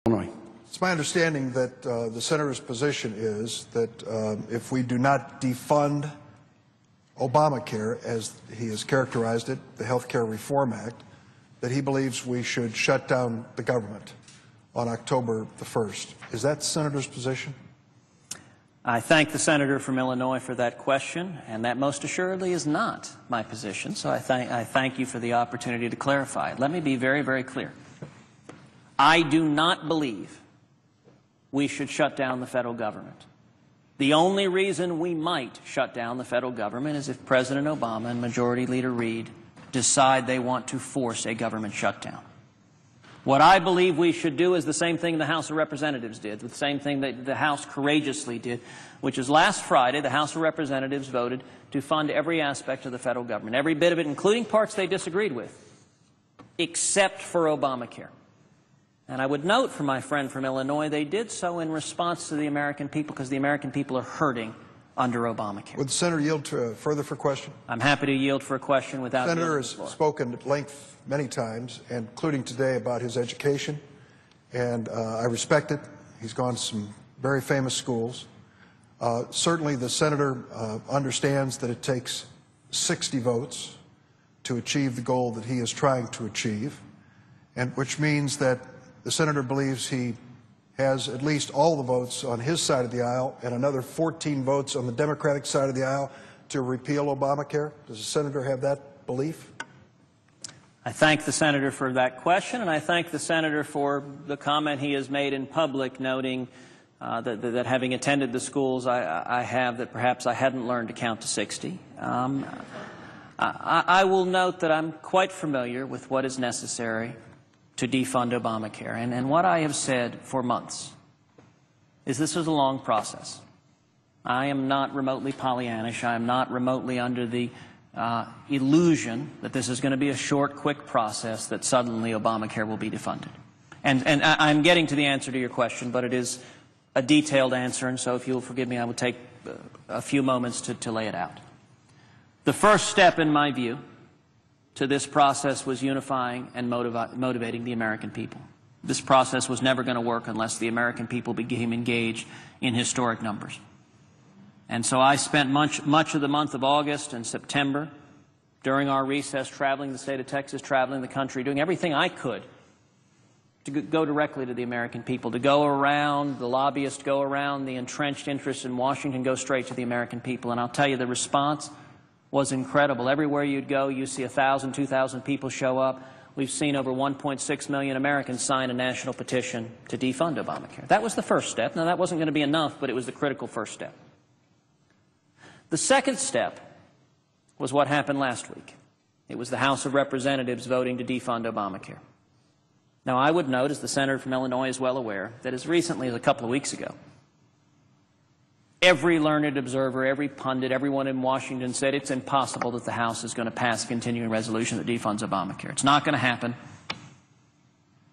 Illinois. It's my understanding that the Senator's position is that if we do not defund Obamacare, as he has characterized it, the Health Care Reform Act, that he believes we should shut down the government on October the 1st. Is that the Senator's position? I thank the Senator from Illinois for that question, and that most assuredly is not my position, so I thank you for the opportunity to clarify it. Let me be very, very clear. I do not believe we should shut down the federal government. The only reason we might shut down the federal government is if President Obama and Majority Leader Reid decide they want to force a government shutdown. What I believe we should do is the same thing the House of Representatives did, the same thing that the House courageously did, which is last Friday the House of Representatives voted to fund every aspect of the federal government, every bit of it, including parts they disagreed with, except for Obamacare. And I would note for my friend from Illinois, they did so in response to the American people, because the American people are hurting under Obamacare. Would the Senator yield further for question? I'm happy to yield for a question without The Senator has the floor. spoken at length many times, including today, about his education, and I respect it. He's gone to some very famous schools. Certainly the Senator understands that it takes 60 votes to achieve the goal that he is trying to achieve, and which means that the Senator believes he has at least all the votes on his side of the aisle and another 14 votes on the Democratic side of the aisle to repeal Obamacare. Does the Senator have that belief? I thank the Senator for that question, and I thank the Senator for the comment he has made in public, noting that having attended the schools I have, that perhaps I hadn't learned to count to 60. I will note that I'm quite familiar with what is necessary to defund Obamacare. And what I have said for months is this is a long process. I am not remotely Pollyannish. I am not remotely under the illusion that this is going to be a short, quick process that suddenly Obamacare will be defunded. And I'm getting to the answer to your question, but it is a detailed answer, and so if you'll forgive me, I will take a few moments to lay it out. The first step, in my view, to this process was unifying and motivating the American people. This process was never going to work unless the American people became engaged in historic numbers. And so I spent much of the month of August and September during our recess traveling the state of Texas, traveling the country, doing everything I could to go directly to the American people, to go around, the lobbyists go around, the entrenched interests in Washington go straight to the American people. And I'll tell you, the response was incredible. Everywhere you'd go, you see 1,000, 2,000 people show up. We've seen over 1.6 million Americans sign a national petition to defund Obamacare. That was the first step. Now, that wasn't going to be enough, but it was the critical first step. The second step was what happened last week. It was the House of Representatives voting to defund Obamacare. Now, I would note, as the Senator from Illinois is well aware, that as recently as a couple of weeks ago, every learned observer, every pundit, everyone in Washington said it's impossible that the House is going to pass a continuing resolution that defunds Obamacare. It's not going to happen.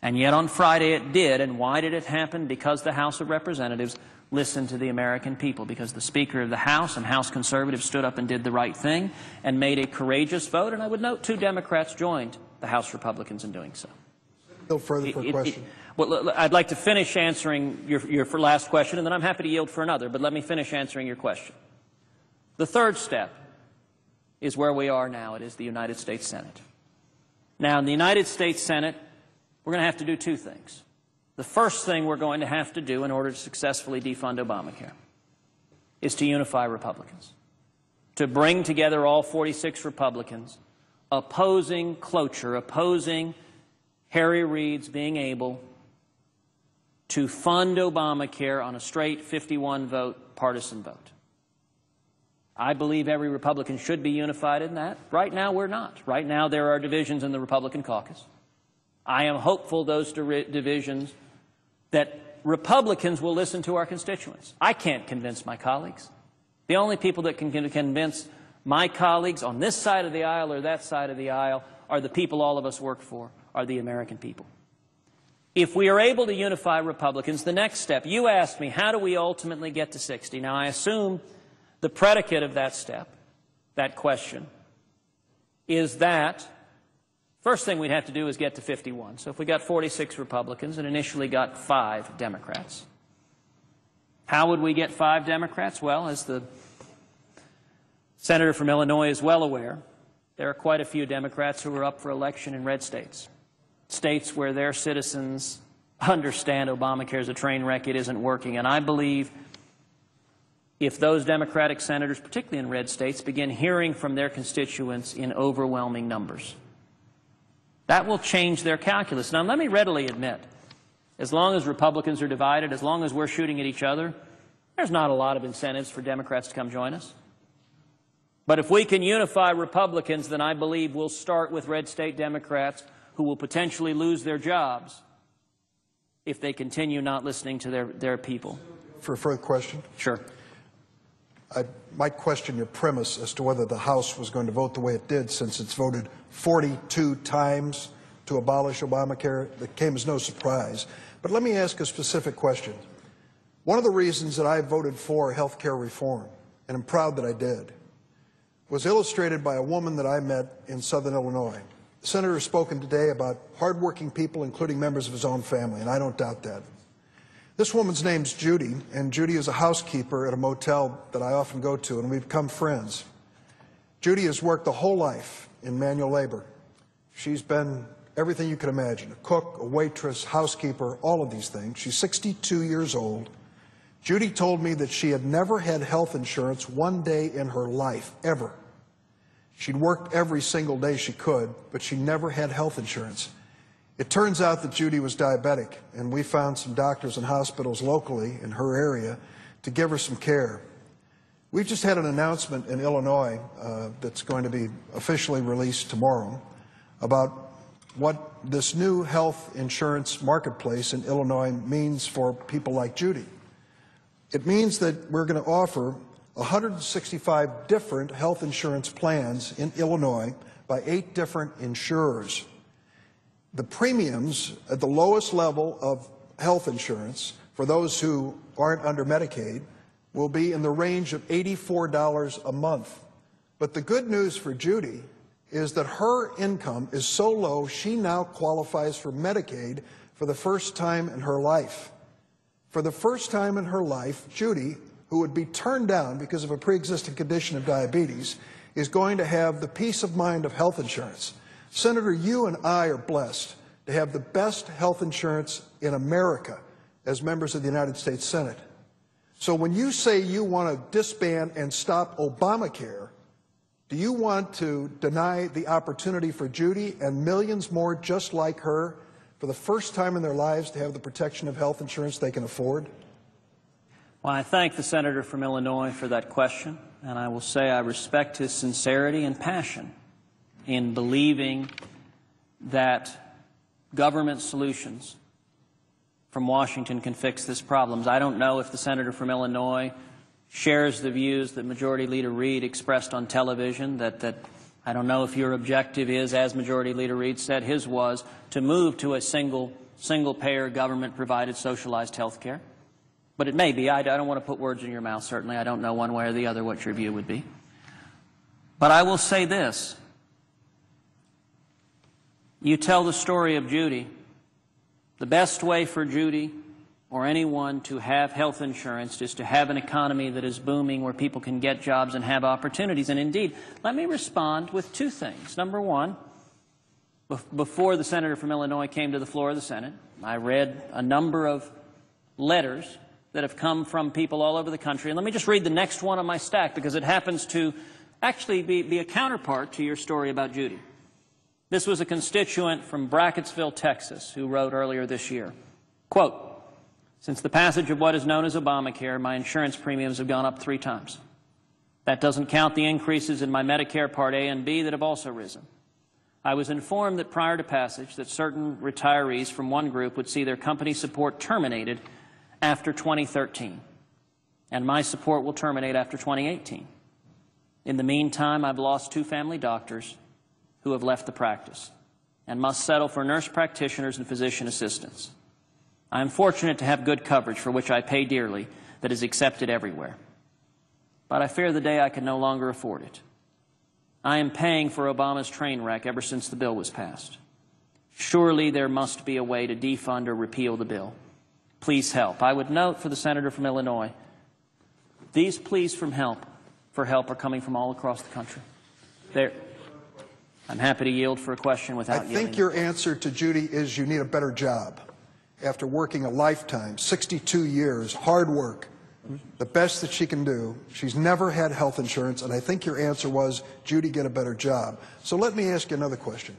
And yet on Friday it did. And why did it happen? Because the House of Representatives listened to the American people, because the Speaker of the House and House conservatives stood up and did the right thing and made a courageous vote. And I would note 2 Democrats joined the House Republicans in doing so. No further for question. Well, I'd like to finish answering your last question, and then I'm happy to yield for another, but let me finish answering your question. The third step is where we are now. It is the United States Senate. Now, in the United States Senate, we're going to have to do 2 things. The first thing we're going to have to do in order to successfully defund Obamacare is to unify Republicans, to bring together all 46 Republicans opposing cloture, opposing Harry Reid's being able to fund Obamacare on a straight 51-vote partisan vote. I believe every Republican should be unified in that. Right now, we're not. Right now, there are divisions in the Republican caucus. I am hopeful those divisions that Republicans will listen to our constituents. I can't convince my colleagues. The only people that can convince my colleagues on this side of the aisle or that side of the aisle are the people all of us work for, are the American people. If we are able to unify Republicans, the next step, you asked me, how do we ultimately get to 60? Now, I assume the predicate of that step, that question, is that First thing we'd have to do is get to 51. So if we got 46 Republicans and initially got 5 Democrats, how would we get 5 Democrats? Well, as the senator from Illinois is well aware, there are quite a few Democrats who are up for election in red states, states where their citizens understand Obamacare is a train wreck, it isn't working. And I believe if those Democratic senators, particularly in red states, begin hearing from their constituents in overwhelming numbers, that will change their calculus. Now, let me readily admit, as long as Republicans are divided, as long as we're shooting at each other, there's not a lot of incentives for Democrats to come join us. But if we can unify Republicans, then I believe we'll start with red state Democrats who will potentially lose their jobs if they continue not listening to their people. For a further question? Sure. I might question your premise as to whether the House was going to vote the way it did, since it's voted 42 times to abolish Obamacare. That came as no surprise. But let me ask a specific question. One of the reasons that I voted for health care reform, and I'm proud that I did, was illustrated by a woman that I met in southern Illinois. The senator has spoken today about hardworking people, including members of his own family, and I don't doubt that. This woman's name's Judy, and Judy is a housekeeper at a motel that I often go to, and we've become friends. Judy has worked a whole life in manual labor. She's been everything you could imagine, a cook, a waitress, housekeeper, all of these things. She's 62 years old. Judy told me that she had never had health insurance one day in her life, ever. She'd worked every single day she could, but she never had health insurance. It turns out that Judy was diabetic, and we found some doctors and hospitals locally in her area to give her some care. We've just had an announcement in Illinois that's going to be officially released tomorrow about what this new health insurance marketplace in Illinois means for people like Judy. It means that we're going to offer 165 different health insurance plans in Illinois by 8 different insurers. The premiums at the lowest level of health insurance for those who aren't under Medicaid will be in the range of $84 a month. But the good news for Judy is that her income is so low she now qualifies for Medicaid for the first time in her life. For the first time in her life, Judy, who would be turned down because of a pre-existing condition of diabetes, is going to have the peace of mind of health insurance. Senator, you and I are blessed to have the best health insurance in America as members of the United States Senate. So when you say you want to disband and stop Obamacare, do you want to deny the opportunity for Judy and millions more just like her for the first time in their lives to have the protection of health insurance they can afford? Well, I thank the senator from Illinois for that question, and I will say I respect his sincerity and passion in believing that government solutions from Washington can fix this problem. I don't know if the senator from Illinois shares the views that Majority Leader Reid expressed on television, that I don't know if your objective is, as Majority Leader Reid said his was, to move to a single-payer, government-provided, socialized health care. But it may be. I don't want to put words in your mouth, certainly. I don't know one way or the other what your view would be. But I will say this. You tell the story of Judy. The best way for Judy or anyone to have health insurance is to have an economy that is booming, where people can get jobs and have opportunities. And indeed, let me respond with 2 things. Number one, before the senator from Illinois came to the floor of the Senate, I read a number of letters that have come from people all over the country. And let me just read the next one on my stack, because it happens to actually be a counterpart to your story about Judy. This was a constituent from Brackettsville, Texas, who wrote earlier this year, quote, "Since the passage of what is known as Obamacare, my insurance premiums have gone up 3 times. That doesn't count the increases in my Medicare Part A and B that have also risen. I was informed that prior to passage that certain retirees from one group would see their company support terminated after 2013, and my support will terminate after 2018. In the meantime, I've lost 2 family doctors who have left the practice and must settle for nurse practitioners and physician assistants. I am fortunate to have good coverage for which I pay dearly that is accepted everywhere. But I fear the day I can no longer afford it. I am paying for Obama's train wreck ever since the bill was passed. Surely there must be a way to defund or repeal the bill. Please help. I would note for the senator from Illinois, these pleas for help are coming from all across the country. I'm happy to yield for a question without yielding. I think your answer to Judy is you need a better job. After working a lifetime, 62 years, hard work, the best that she can do. She's never had health insurance, and I think your answer was, Judy, get a better job. So let me ask you another question.